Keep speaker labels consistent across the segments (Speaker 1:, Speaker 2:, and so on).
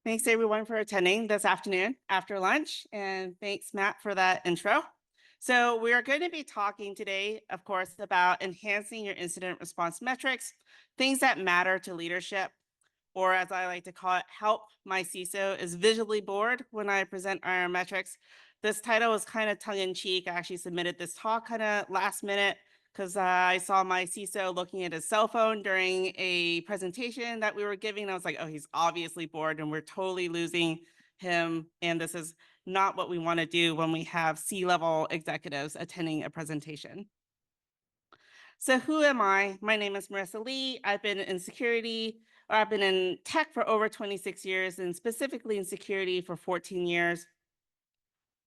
Speaker 1: Thanks everyone for attending this afternoon after lunch, and thanks Matt for that intro. So we are going to be talking today, of course, about enhancing your incident response metrics, things that matter to leadership, or as I like to call it, help my CISO is visually bored when I present our metrics. This title is kind of tongue in cheek. I actually submitted this talk kind of last minute because I saw my CISO looking at his cell phone during a presentation that we were giving. And I was like, oh, he's obviously bored and we're totally losing him. And this is not what we want to do when we have C-level executives attending a presentation. So who am I? My name is Merisa Lee. I've been in security, or I've been in tech for over 26 years, and specifically in security for 14 years.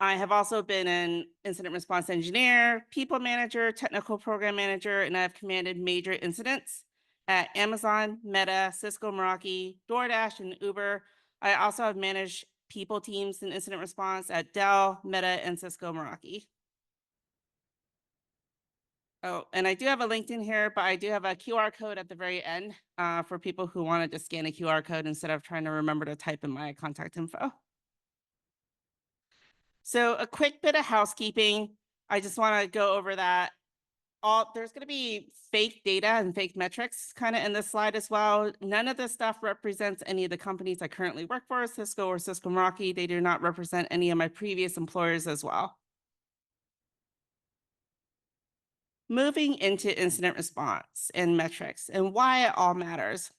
Speaker 1: I have also been an incident response engineer, people manager, technical program manager, and I've commanded major incidents at Amazon, Meta, Cisco, Meraki, DoorDash, and Uber. I also have managed people teams in incident response at Dell, Meta, and Cisco, Meraki. Oh, and I do have a LinkedIn here, but I do have a QR code at the very end for people who wanted to scan a QR code instead of trying to remember to type in my contact info. So a quick bit of housekeeping. I just want to go over that. There's going to be fake data and fake metrics kind of in this slide as well. None of this stuff represents any of the companies I currently work for, Cisco or Cisco Meraki. They do not represent any of my previous employers as well. Moving into incident response and metrics and why it all matters.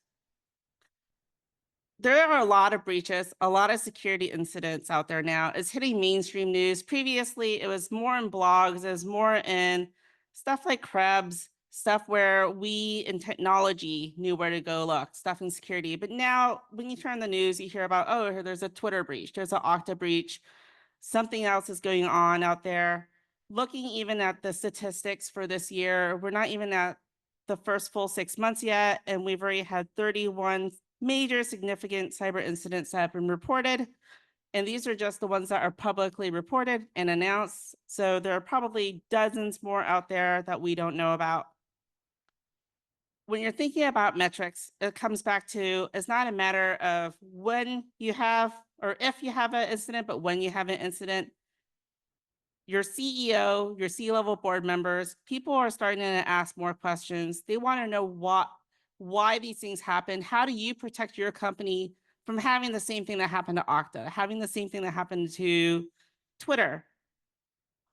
Speaker 1: There are a lot of breaches, a lot of security incidents out there now. It's hitting mainstream news. Previously, it was more in blogs, it was more in stuff like Krebs, stuff where we in technology knew where to go look, stuff in security. But now when you turn the news, you hear about, oh, there's a Twitter breach, there's an Okta breach, something else is going on out there. Looking even at the statistics for this year, we're not even at the first full 6 months yet, and we've already had 31 major significant cyber incidents that have been reported. And these are just the ones that are publicly reported and announced. So there are probably dozens more out there that we don't know about. When you're thinking about metrics, it comes back to, it's not a matter of when you have or if you have an incident, but when you have an incident. Your CEO, your C-level board members, people are starting to ask more questions. They want to know why these things happen. How do you protect your company from having the same thing that happened to Okta, having the same thing that happened to Twitter?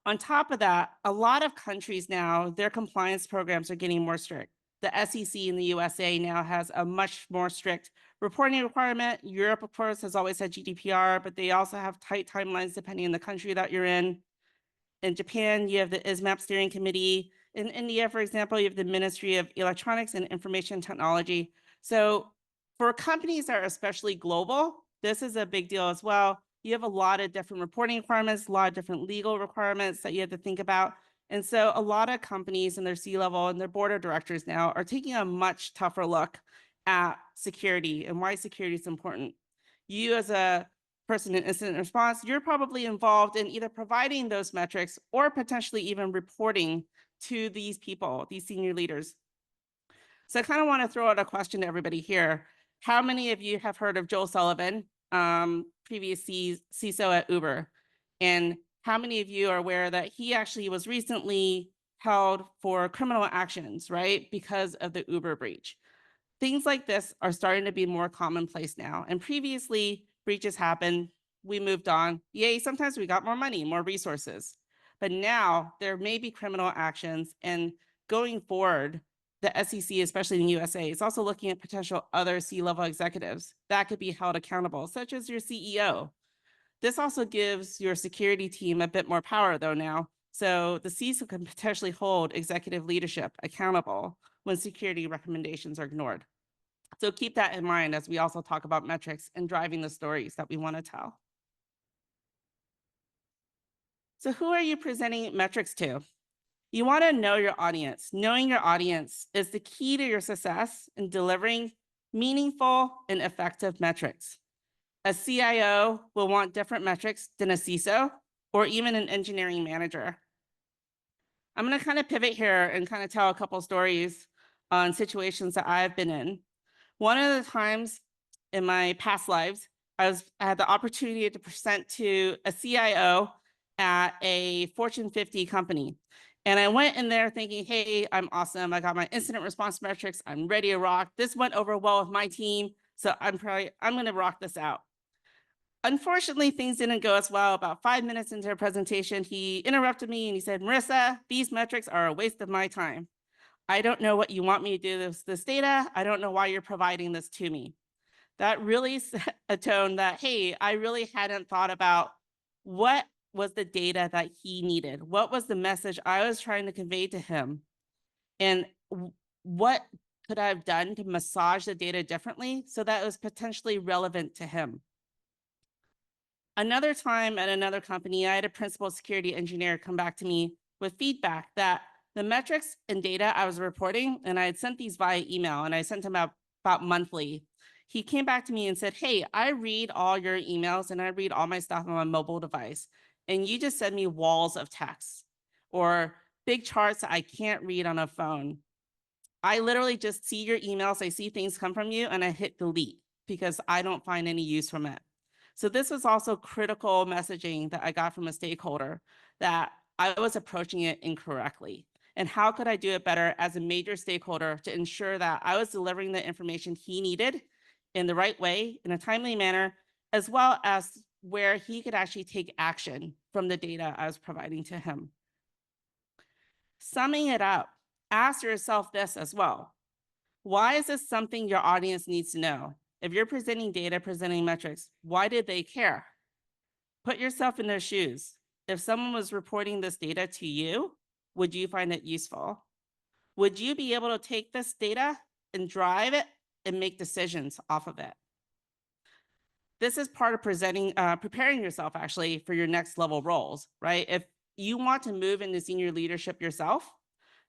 Speaker 1: On top of that, a lot of countries now, their compliance programs are getting more strict. The SEC in the USA now has a much more strict reporting requirement. Europe, of course, has always had GDPR, but they also have tight timelines depending on the country that you're in. In Japan, you have the ISMAP steering committee. In India, for example, you have the Ministry of Electronics and Information Technology. So for companies that are especially global, this is a big deal as well. You have a lot of different reporting requirements, a lot of different legal requirements that you have to think about. And so a lot of companies and their C-level and their board of directors now are taking a much tougher look at security and why security is important. You as a person in incident response, you're probably involved in either providing those metrics or potentially even reporting to these people, these senior leaders. So I kind of want to throw out a question to everybody here. How many of you have heard of Joel Sullivan, previous CISO at Uber? And how many of you are aware that he actually was recently held for criminal actions, right? Because of the Uber breach. Things like this are starting to be more commonplace now. And previously, breaches happened, we moved on. Yay, sometimes we got more money, more resources. But now there may be criminal actions, and going forward, the SEC, especially in the USA, is also looking at potential other C-level executives that could be held accountable, such as your CEO. This also gives your security team a bit more power, though, now. So the CISO can potentially hold executive leadership accountable when security recommendations are ignored. So keep that in mind as we also talk about metrics and driving the stories that we want to tell. So who are you presenting metrics to? You want to know your audience. Knowing your audience is the key to your success in delivering meaningful and effective metrics. A CIO will want different metrics than a CISO or even an engineering manager. I'm going to kind of pivot here and kind of tell a couple stories on situations that I've been in. One of the times in my past lives, I had the opportunity to present to a CIO at a Fortune 50 company. And I went in there thinking, hey, I'm awesome. I got my incident response metrics. I'm ready to rock. This went over well with my team. So I'm going to rock this out. Unfortunately, things didn't go as well. About 5 minutes into a presentation, he interrupted me and he said, Merisa, these metrics are a waste of my time. I don't know what you want me to do with this data. I don't know why you're providing this to me. That really set a tone that, hey, I really hadn't thought about what was the data that he needed. What was the message I was trying to convey to him? And what could I have done to massage the data differently so that it was potentially relevant to him? Another time at another company, I had a principal security engineer come back to me with feedback that the metrics and data I was reporting, and I had sent these via email, and I sent them out about monthly. He came back to me and said, hey, I read all your emails and I read all my stuff on my mobile device, and you just send me walls of text or big charts that I can't read on a phone. I literally just see your emails, I see things come from you, and I hit delete because I don't find any use from it. So this was also critical messaging that I got from a stakeholder that I was approaching it incorrectly. And how could I do it better as a major stakeholder to ensure that I was delivering the information he needed in the right way, in a timely manner, as well as where he could actually take action from the data I was providing to him. Summing it up, ask yourself this as well. Why is this something your audience needs to know? If you're presenting data, presenting metrics, why did they care? Put yourself in their shoes. If someone was reporting this data to you, would you find it useful? Would you be able to take this data and drive it and make decisions off of it? This is part of preparing yourself actually for your next level roles, right? If you want to move into senior leadership yourself,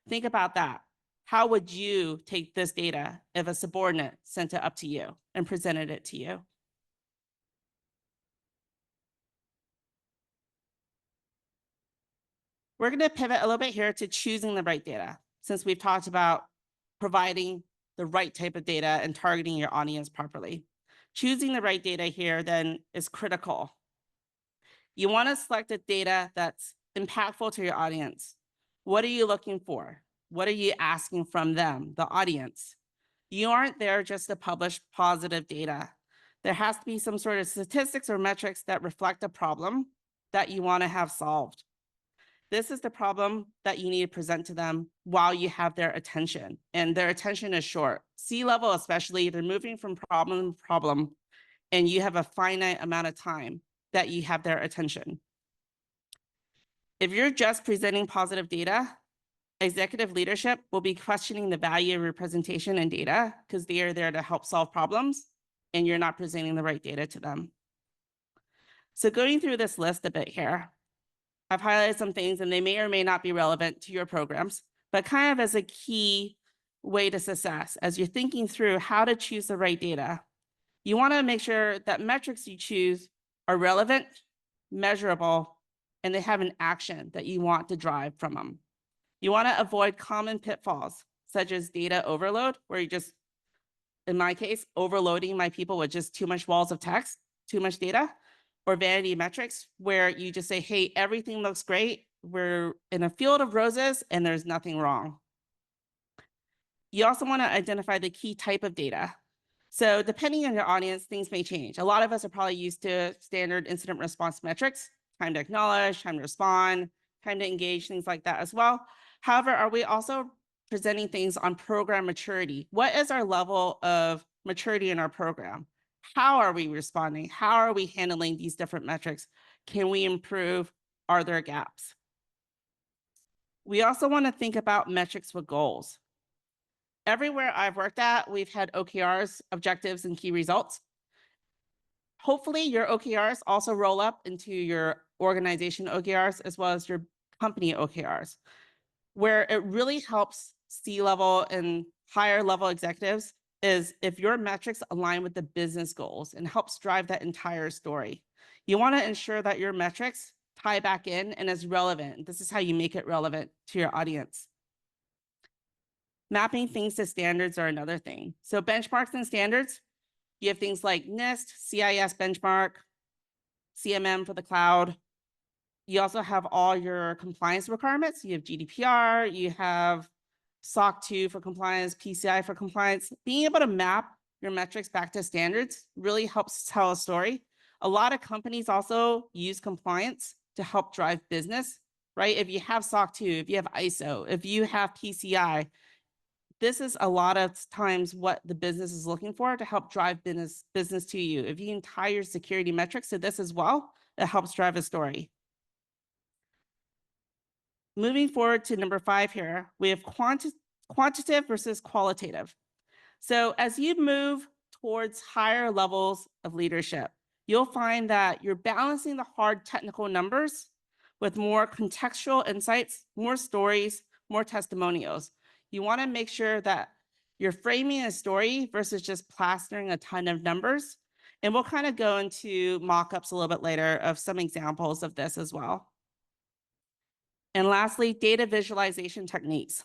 Speaker 1: think about that. How would you take this data if a subordinate sent it up to you and presented it to you? We're going to pivot a little bit here to choosing the right data, since we've talked about providing the right type of data and targeting your audience properly. Choosing the right data here then is critical. You want to select the data that's impactful to your audience. What are you looking for? What are you asking from them, the audience? You aren't there just to publish positive data. There has to be some sort of statistics or metrics that reflect a problem that you want to have solved. This is the problem that you need to present to them while you have their attention, and their attention is short. C-level especially, they're moving from problem to problem, and you have a finite amount of time that you have their attention. If you're just presenting positive data, executive leadership will be questioning the value of your presentation and data because they are there to help solve problems and you're not presenting the right data to them. So going through this list a bit here, I've highlighted some things and they may or may not be relevant to your programs, but kind of as a key way to success as you're thinking through how to choose the right data. You want to make sure that metrics you choose are relevant, measurable, and they have an action that you want to drive from them. You want to avoid common pitfalls, such as data overload, where you just, in my case, overloading my people with just too much walls of text, too much data, or vanity metrics, where you just say, hey, everything looks great. We're in a field of roses and there's nothing wrong. You also want to identify the key type of data. So depending on your audience, things may change. A lot of us are probably used to standard incident response metrics, time to acknowledge, time to respond, time to engage, things like that as well. However, are we also presenting things on program maturity? What is our level of maturity in our program? How are we responding? How are we handling these different metrics? Can we improve? Are there gaps? We also want to think about metrics with goals. Everywhere I've worked at, we've had OKRs, objectives, and key results. Hopefully your OKRs also roll up into your organization OKRs as well as your company OKRs, where it really helps C-level and higher level executives is if your metrics align with the business goals and helps drive that entire story. You want to ensure that your metrics tie back in and is relevant. This is how you make it relevant to your audience. Mapping things to standards are another thing. So benchmarks and standards, You have things like NIST, CIS benchmark, CMM for the cloud. You also have all your compliance requirements. You have GDPR, you have SOC 2 for compliance, PCI for compliance. Being able to map your metrics back to standards really helps tell a story. A lot of companies also use compliance to help drive business, right? If you have SOC 2, if you have ISO, if you have PCI, this is a lot of times what the business is looking for to help drive business to you. If you can tie your security metrics to this as well, it helps drive a story. Moving forward to number 5 here, we have quantitative versus qualitative. So as you move towards higher levels of leadership, you'll find that you're balancing the hard technical numbers with more contextual insights, more stories, more testimonials. You want to make sure that you're framing a story versus just plastering a ton of numbers. And we'll kind of go into mock-ups a little bit later of some examples of this as well. And lastly, data visualization techniques.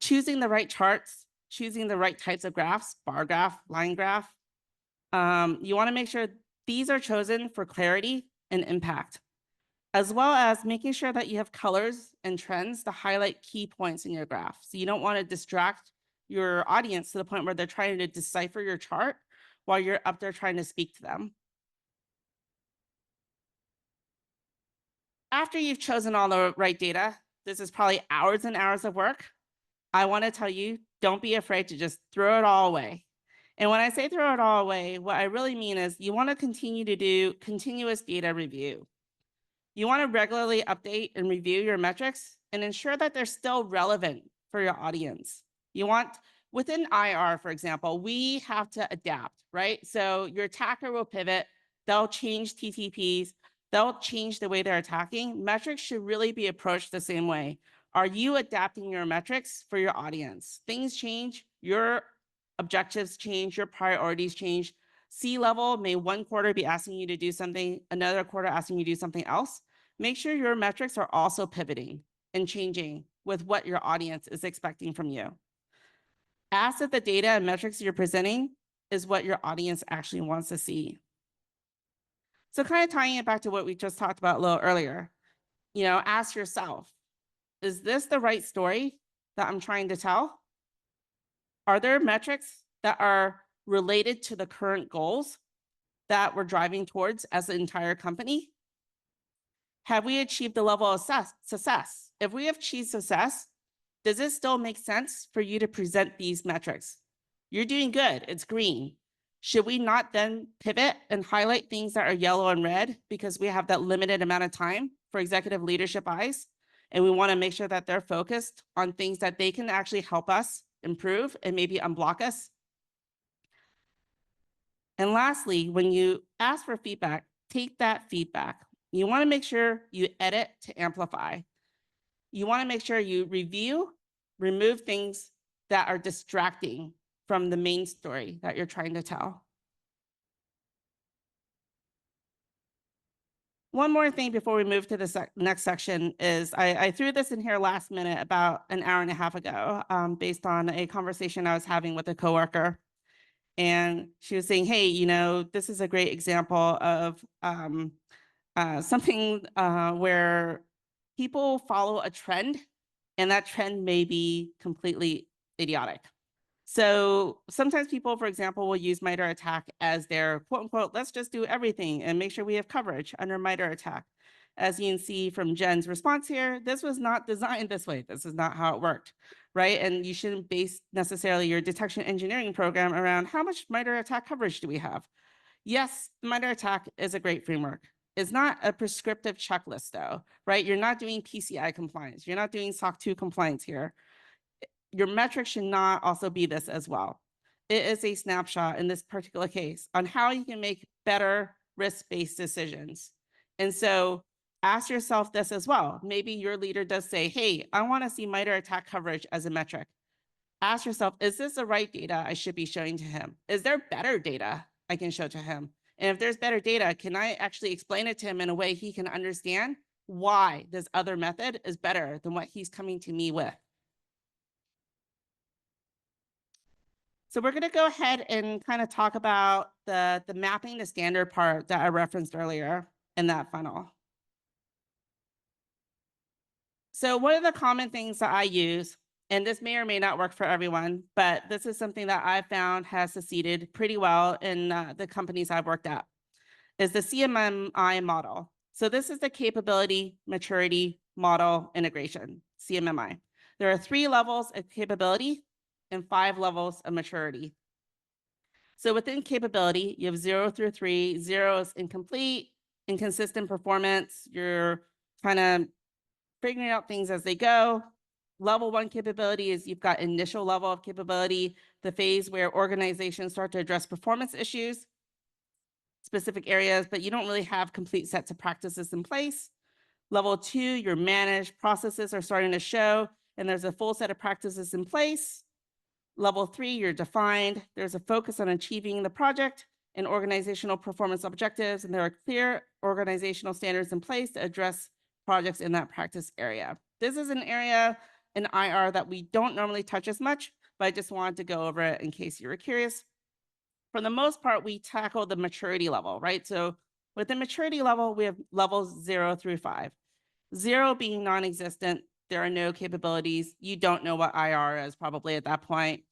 Speaker 1: Choosing the right charts, choosing the right types of graphs, bar graph, line graph. You want to make sure these are chosen for clarity and impact, as well as making sure that you have colors and trends to highlight key points in your graph. So you don't want to distract your audience to the point where they're trying to decipher your chart while you're up there trying to speak to them. After you've chosen all the right data, this is probably hours and hours of work. I want to tell you, don't be afraid to just throw it all away. And when I say throw it all away, what I really mean is you want to continue to do continuous data review. You want to regularly update and review your metrics and ensure that they're still relevant for your audience. You want, within IR, for example, we have to adapt, right? So your attacker will pivot, they'll change TTPs, they'll change the way they're attacking. Metrics should really be approached the same way. Are you adapting your metrics for your audience? Things change, your objectives change, your priorities change. C-level may one quarter be asking you to do something, another quarter asking you to do something else. Make sure your metrics are also pivoting and changing with what your audience is expecting from you. Ask if the data and metrics you're presenting is what your audience actually wants to see. So kind of tying it back to what we just talked about a little earlier, ask yourself, is this the right story that I'm trying to tell? Are there metrics that are related to the current goals that we're driving towards as an entire company? Have we achieved the level of success? If we have achieved success, does it still make sense for you to present these metrics? You're doing good, it's green. Should we not then pivot and highlight things that are yellow and red because we have that limited amount of time for executive leadership eyes? And we want to make sure that they're focused on things that they can actually help us improve and maybe unblock us. And lastly, when you ask for feedback, take that feedback. You want to make sure you edit to amplify. You want to make sure you review, remove things that are distracting from the main story that you're trying to tell. One more thing before we move to the next section is I threw this in here last minute about an hour and a half ago based on a conversation I was having with a coworker. And she was saying, hey, this is a great example of something where people follow a trend and that trend may be completely idiotic. So sometimes people, for example, will use MITRE ATT&CK as their quote unquote, let's just do everything and make sure we have coverage under MITRE ATT&CK. As you can see from Jen's response here, this was not designed this way. This is not how it worked, right? And you shouldn't base necessarily your detection engineering program around how much MITRE ATT&CK coverage do we have? Yes, MITRE ATT&CK is a great framework. It's not a prescriptive checklist though, right? You're not doing PCI compliance. You're not doing SOC 2 compliance here. Your metrics should not also be this as well. It is a snapshot in this particular case on how you can make better risk-based decisions. And so ask yourself this as well. Maybe your leader does say, hey, I want to see MITRE ATT&CK coverage as a metric. Ask yourself, is this the right data I should be showing to him? Is there better data I can show to him? And if there's better data, can I actually explain it to him in a way he can understand why this other method is better than what he's coming to me with? So we're going to go ahead and kind of talk about the mapping to standard part that I referenced earlier in that funnel. So one of the common things that I use, and this may or may not work for everyone, but this is something that I found has succeeded pretty well in the companies I've worked at, is the CMMI model. So this is the capability maturity model integration, CMMI. There are 3 levels of capability and 5 levels of maturity. So within capability, you have 0 through 3. 0 is incomplete, inconsistent performance. You're kind of figuring out things as they go. Level 1 capability is you've got initial level of capability, the phase where organizations start to address performance issues, specific areas, but you don't really have complete sets of practices in place. Level 2, your managed processes are starting to show, and there's a full set of practices in place. Level 3, you're defined. There's a focus on achieving the project and organizational performance objectives, and there are clear organizational standards in place to address projects in that practice area. This is an area in IR that we don't normally touch as much, but I just wanted to go over it in case you were curious. For the most part, we tackle the maturity level, right? So with the maturity level, we have levels 0 through 5. 0 being non-existent, there are no capabilities. You don't know what IR is probably at that point.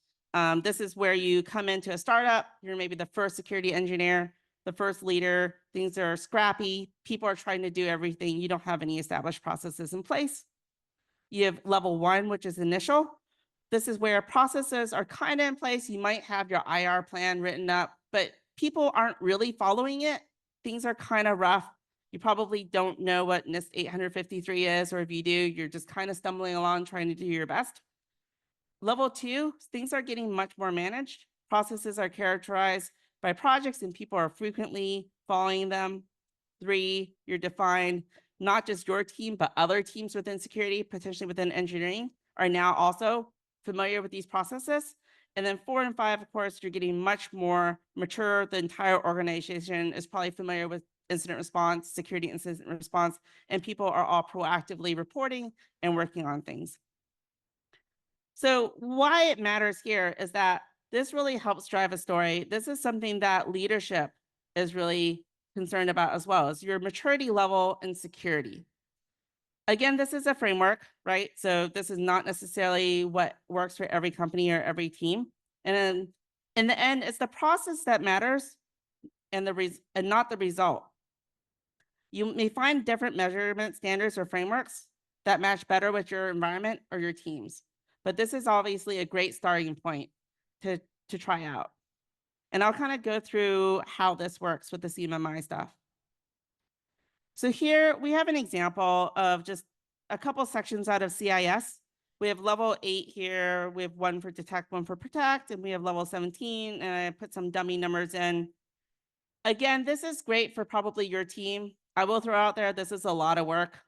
Speaker 1: This is where you come into a startup. You're maybe the first security engineer, the first leader. Things are scrappy. People are trying to do everything. You don't have any established processes in place. You have level 1, which is initial. This is where processes are kind of in place. You might have your IR plan written up, but people aren't really following it. Things are kind of rough. You probably don't know what NIST 853 is, or if you do, you're just kind of stumbling along trying to do your best. Level 2, things are getting much more managed. Processes are characterized by projects and people are frequently following them. 3, you're defined, not just your team, but other teams within security, potentially within engineering, are now also familiar with these processes. And then 4 and 5, of course, you're getting much more mature. The entire organization is probably familiar with incident response, security incident response, and people are all proactively reporting and working on things. So why it matters here is that this really helps drive a story. This is something that leadership is really concerned about as well, as your maturity level and security. Again, this is a framework, right? So this is not necessarily what works for every company or every team. And then in the end, it's the process that matters and not the result. You may find different measurement standards or frameworks that match better with your environment or your teams. But this is obviously a great starting point to try out. And I'll kind of go through how this works with the CMMI stuff. So here we have an example of just a couple sections out of CIS. We have level 8 here. We have 1 for detect, 1 for protect, and we have level 17, and I put some dummy numbers in. Again, this is great for probably your team. I will throw out there, this is a lot of work.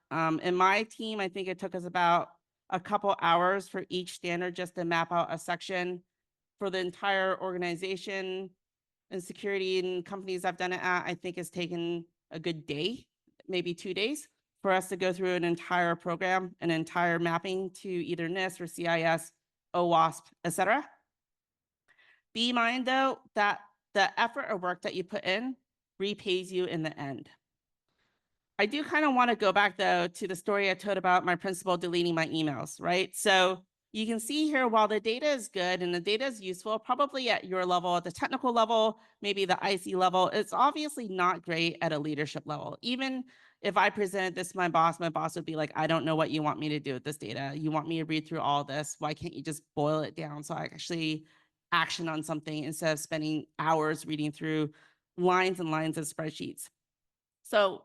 Speaker 1: In my team, I think it took us about a couple hours for each standard just to map out a section. For the entire organization and security and companies I've done it at, I think it's taken a good day, maybe 2 days, for us to go through an entire program, an entire mapping to either NIST or CIS, OWASP, etc. Be in mind, though, that the effort or work that you put in repays you in the end. I do kind of want to go back, though, to the story I told about my principal deleting my emails, right? So you can see here, while the data is good and the data is useful, probably at your level, at the technical level, maybe the IC level, it's obviously not great at a leadership level. Even if I presented this to my boss would be like, I don't know what you want me to do with this data. You want me to read through all this. Why can't you just boil it down so I actually action on something instead of spending hours reading through lines and lines of spreadsheets? So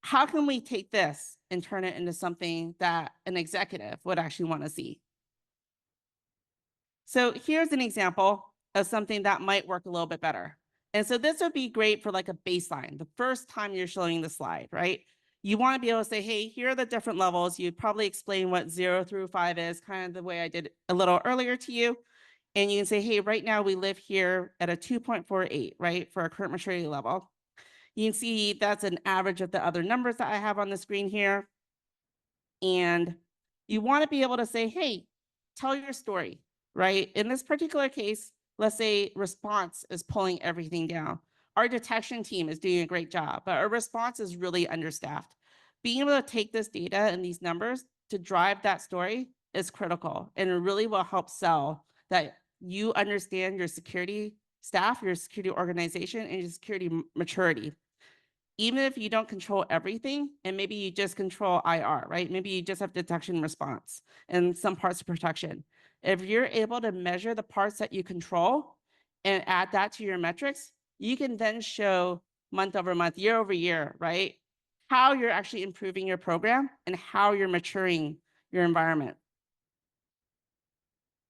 Speaker 1: how can we take this and turn it into something that an executive would actually want to see? So here's an example of something that might work a little bit better. And so this would be great for like a baseline, the first time you're showing the slide, right? You want to be able to say, hey, here are the different levels. You'd probably explain what 0 through 5 is, kind of the way I did a little earlier to you. And you can say, hey, right now we live here at a 2.48, right, for our current maturity level. You can see that's an average of the other numbers that I have on the screen here. And you want to be able to say, hey, tell your story, right? In this particular case, Let's say response is pulling everything down. Our detection team is doing a great job, but our response is really understaffed. Being able to take this data and these numbers to drive that story is critical, and it really will help sell that you understand your security staff, your security organization, and your security maturity. Even if you don't control everything, and maybe you just control IR, right? Maybe you just have detection response and some parts of protection. If you're able to measure the parts that you control and add that to your metrics, you can then show month over month, year over year, right? How you're actually improving your program and how you're maturing your environment.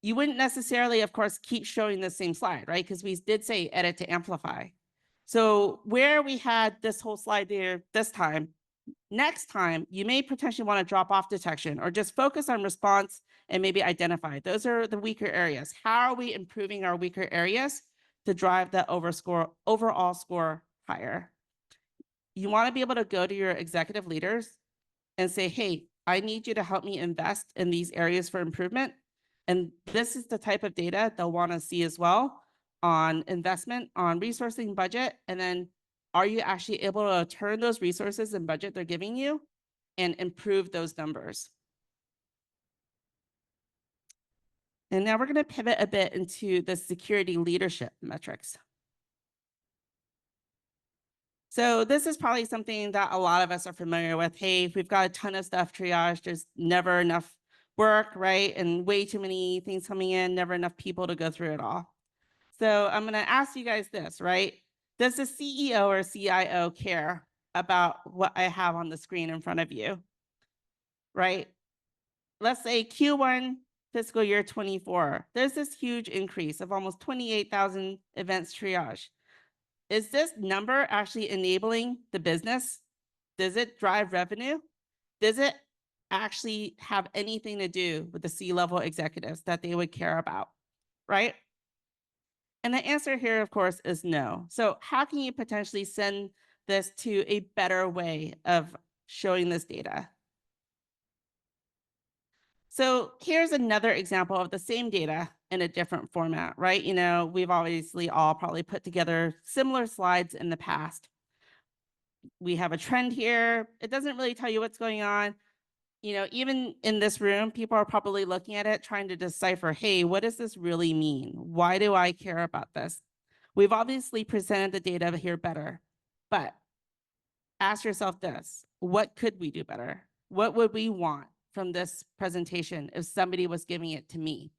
Speaker 1: You wouldn't necessarily, of course, keep showing the same slide, right? Because we did say edit to amplify. So where we had this whole slide there this time, next time you may potentially want to drop off detection or just focus on response and maybe identify. Those are the weaker areas. How are we improving our weaker areas to drive that overall score higher? You want to be able to go to your executive leaders and say, hey, I need you to help me invest in these areas for improvement. And this is the type of data they'll want to see as well on investment, on resourcing budget. And then are you actually able to turn those resources and budget they're giving you and improve those numbers? And now we're going to pivot a bit into the security leadership metrics. So this is probably something that a lot of us are familiar with. Hey, we've got a ton of stuff triage. There's never enough work, right? And way too many things coming in, never enough people to go through it all. So I'm going to ask you guys this, right? Does the CEO or CIO care about what I have on the screen in front of you, right? Let's say Q1 fiscal year 24, there's this huge increase of almost 28,000 events triage. Is this number actually enabling the business? Does it drive revenue? Does it actually have anything to do with the C-level executives that they would care about, right? And the answer here, of course, is no. So how can you potentially send this to a better way of showing this data? So here's another example of the same data in a different format, right? You know, we've obviously all probably put together similar slides in the past. We have a trend here. It doesn't really tell you what's going on. You know, even in this room, people are probably looking at it, trying to decipher, hey, what does this really mean? Why do I care about this? We've obviously presented the data here better, but ask yourself this, what could we do better? What would we want from this presentation if somebody was giving it to me?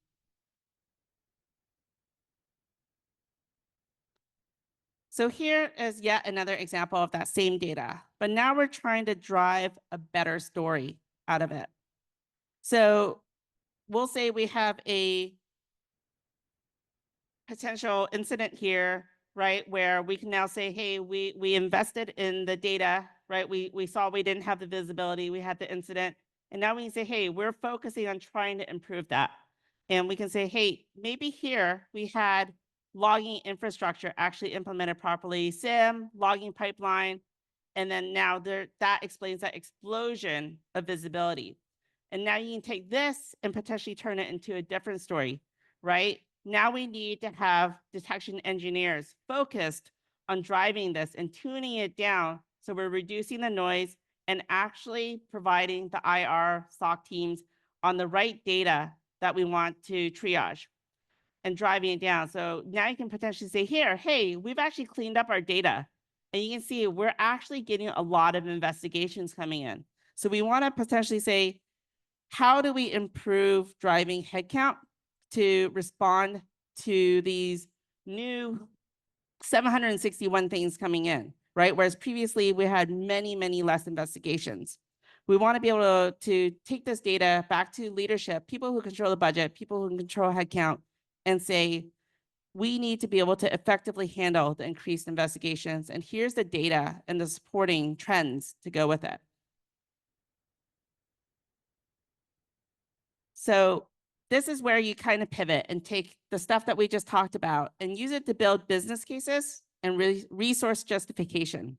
Speaker 1: So here is yet another example of that same data, but now we're trying to drive a better story out of it. So we'll say we have a potential incident here, right, where we can now say, hey, we invested in the data, right? We saw we didn't have the visibility, we had the incident, and now we can say, hey, we're focusing on trying to improve that. And we can say, hey, maybe here we had logging infrastructure actually implemented properly, SIM, logging pipeline, and then now that explains that explosion of visibility. And now you can take this and potentially turn it into a different story, right? Now we need to have detection engineers focused on driving this and tuning it down so we're reducing the noise and actually providing the IR SOC teams on the right data that we want to triage and driving it down. So now you can potentially say here, hey, we've actually cleaned up our data. And you can see we're actually getting a lot of investigations coming in. So we want to potentially say, how do we improve driving headcount to respond to these new 761 things coming in, right? Whereas previously we had many, many less investigations. We want to be able to take this data back to leadership, people who control the budget, people who control headcount, and say, we need to be able to effectively handle the increased investigations. And here's the data and the supporting trends to go with it. So this is where you kind of pivot and take the stuff that we just talked about and use it to build business cases and resource justification.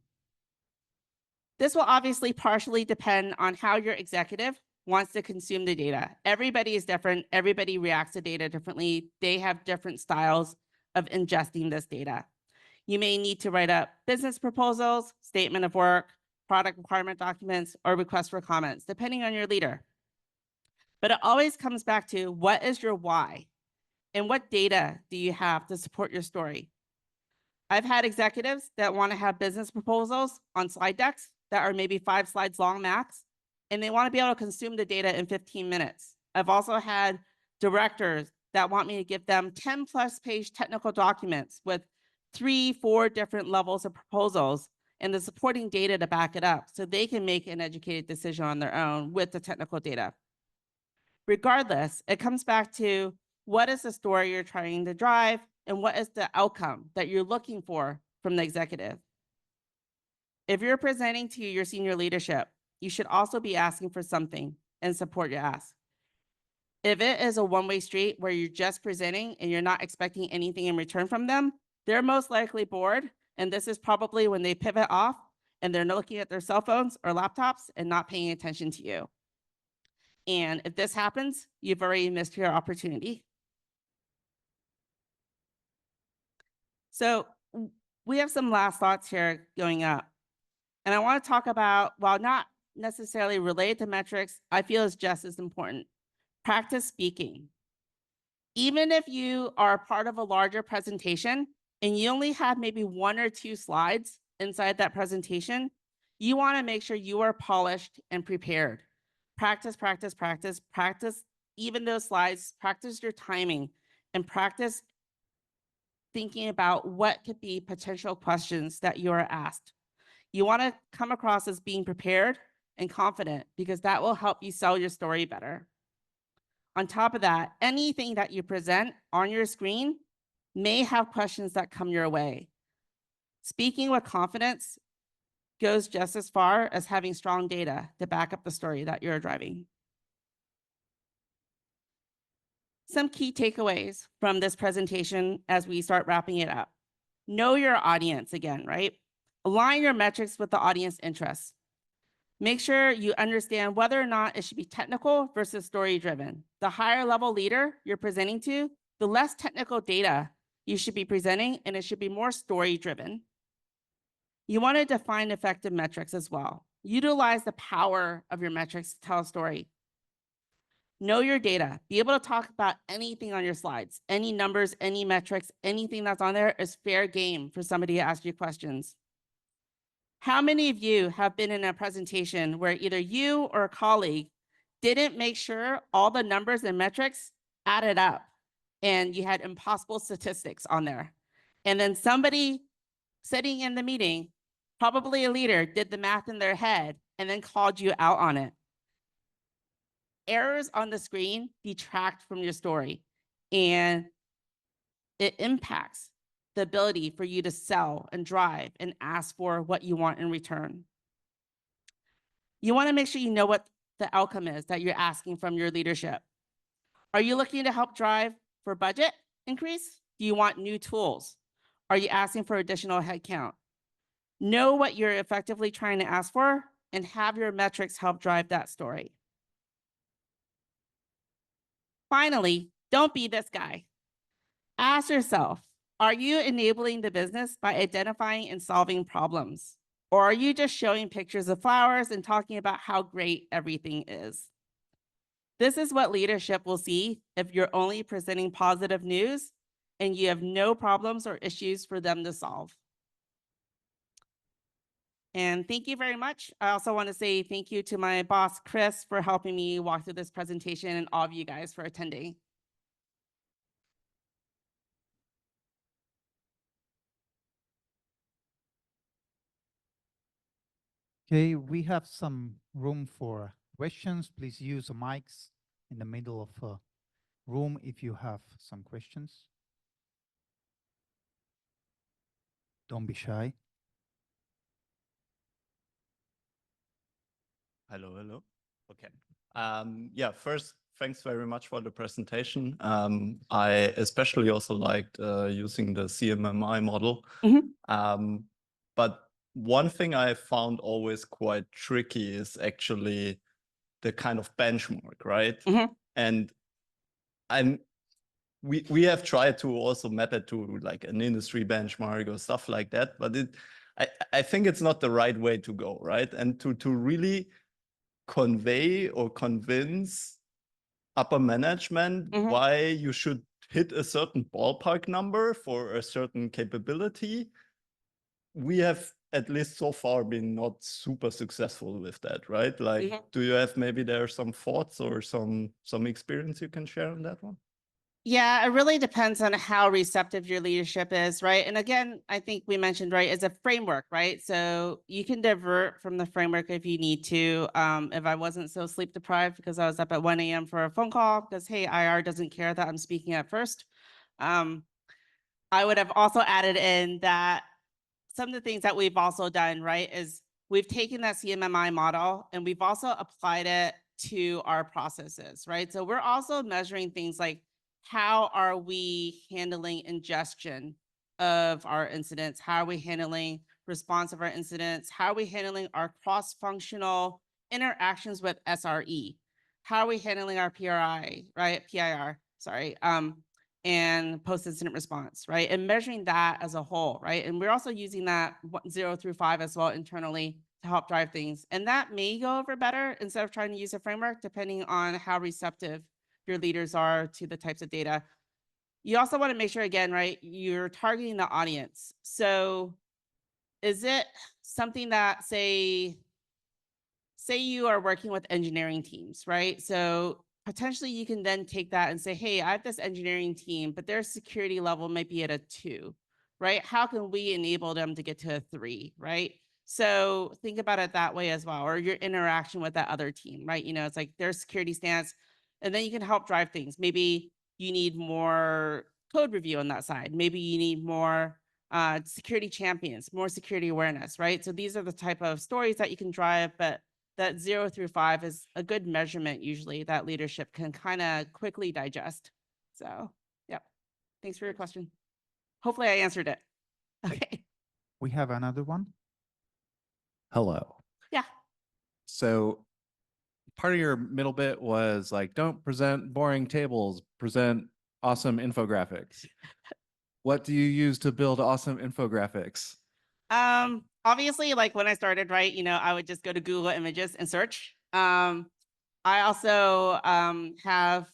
Speaker 1: This will obviously partially depend on how your executive wants to consume the data. Everybody is different. Everybody reacts to data differently. They have different styles of ingesting this data. You may need to write up business proposals, statement of work, product requirement documents, or requests for comments, depending on your leader. But it always comes back to, what is your why? And what data do you have to support your story? I've had executives that want to have business proposals on slide decks that are maybe 5 slides long max, and they want to be able to consume the data in 15 minutes. I've also had directors that want me to give them 10+ page technical documents with 3-4 different levels of proposals and the supporting data to back it up so they can make an educated decision on their own with the technical data. Regardless, it comes back to, what is the story you're trying to drive and what is the outcome that you're looking for from the executive? If you're presenting to your senior leadership, you should also be asking for something and support your ask. If it is a one-way street where you're just presenting and you're not expecting anything in return from them, they're most likely bored, and this is probably when they pivot off and they're looking at their cell phones or laptops and not paying attention to you. And if this happens, you've already missed your opportunity. So we have some last thoughts here going up. And I want to talk about, while not necessarily related to metrics, I feel is just as important. Practice speaking. Even if you are part of a larger presentation and you only have maybe 1 or 2 slides inside that presentation, you want to make sure you are polished and prepared. Practice, practice, practice, practice even those slides, practice your timing, and practice thinking about what could be potential questions that you are asked. You want to come across as being prepared and confident because that will help you sell your story better. On top of that, anything that you present on your screen may have questions that come your way. Speaking with confidence goes just as far as having strong data to back up the story that you're driving. Some key takeaways from this presentation as we start wrapping it up. Know your audience again, right? Align your metrics with the audience interests. Make sure you understand whether or not it should be technical versus story-driven. The higher level leader you're presenting to, the less technical data you should be presenting, and it should be more story-driven. You want to define effective metrics as well. Utilize the power of your metrics to tell a story. Know your data. Be able to talk about anything on your slides. Any numbers, any metrics, anything that's on there is fair game for somebody to ask you questions. How many of you have been in a presentation where either you or a colleague didn't make sure all the numbers and metrics added up and you had impossible statistics on there? And then somebody sitting in the meeting, probably a leader, did the math in their head and then called you out on it. Errors on the screen detract from your story, and it impacts the ability for you to sell and drive and ask for what you want in return. You want to make sure you know what the outcome is that you're asking from your leadership. Are you looking to help drive for budget increase? Do you want new tools? Are you asking for additional headcount? Know what you're effectively trying to ask for and have your metrics help drive that story. Finally, don't be this guy. Ask yourself, are you enabling the business by identifying and solving problems? Or are you just showing pictures of flowers and talking about how great everything is? This is what leadership will see if you're only presenting positive news and you have no problems or issues for them to solve. And thank you very much. I also want to say thank you to my boss, Chris, for helping me walk through this presentation, and all of you guys for attending.
Speaker 2: Okay, we have some room for questions. Please use the mics in the middle of the room if you have some questions. Don't be shy.
Speaker 3: Hello, hello. Okay. Yeah, first, thanks very much for the presentation. I especially also liked using the CMMI model. But one thing I found always quite tricky is actually the kind of benchmark, right? And we have tried to also map it to like an industry benchmark or stuff like that, but I think it's not the right way to go, right? And to really convey or convince upper management
Speaker 1: Mhm.
Speaker 3: why you should hit a certain ballpark number for a certain capability, we have at least so far been not super successful with that, right? Like,
Speaker 1: Mhm.
Speaker 3: do you have maybe there some thoughts or some experience you can share on that one?
Speaker 1: Yeah, it really depends on how receptive your leadership is, right? And again, I think we mentioned, right, is a framework, right? So you can divert from the framework if you need to. If I wasn't so sleep deprived because I was up at 1 a.m. for a phone call because, hey, IR doesn't care that I'm speaking at first. I would have also added in that some of the things that we've also done, right, is we've taken that CMMI model and we've also applied it to our processes, right? So we're also measuring things like how are we handling ingestion of our incidents? How are we handling response of our incidents? How are we handling our cross-functional interactions with SRE? How are we handling our PRI, right? PIR, sorry. And post-incident response, right? And measuring that as a whole, right? And we're also using that 0 through 5 as well internally to help drive things. And that may go over better instead of trying to use a framework, depending on how receptive your leaders are to the types of data. You also want to make sure, again, right, you're targeting the audience. So is it something that, say you are working with engineering teams, right? So potentially you can then take that and say, hey, I have this engineering team, but their security level might be at a 2, right? How can we enable them to get to a 3, right? So think about it that way as well, or your interaction with that other team, right? You know, it's like their security stance, and then you can help drive things. Maybe you need more code review on that side. Maybe you need more security champions, more security awareness, right? So these are the type of stories that you can drive, but that 0 through 5 is a good measurement usually that leadership can kind of quickly digest. So, yep. Thanks for your question. Hopefully I answered it. Okay.
Speaker 2: We have another one.
Speaker 4: Hello.
Speaker 1: Yeah.
Speaker 4: So part of your middle bit was like, don't present boring tables, present awesome infographics. What do you use to build awesome infographics?
Speaker 1: Obviously, like when I started, right, you know, I would just go to Google Images and search. I also have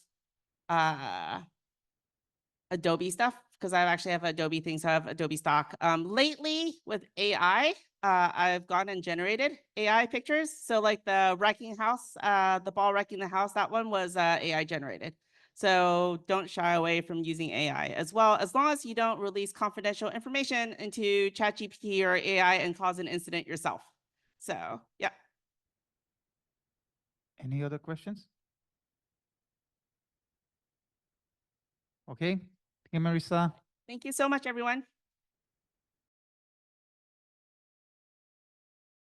Speaker 1: Adobe stuff because I actually have Adobe things. So I have Adobe stock. Lately with AI, I've gone and generated AI pictures. So like the wrecking house, the ball wrecking the house, that one was AI generated. So don't shy away from using AI as well, as long as you don't release confidential information into ChatGPT or AI and cause an incident yourself. So yeah.
Speaker 2: Any other questions? Okay. Thank you, Marisa.
Speaker 1: Thank you so much, everyone.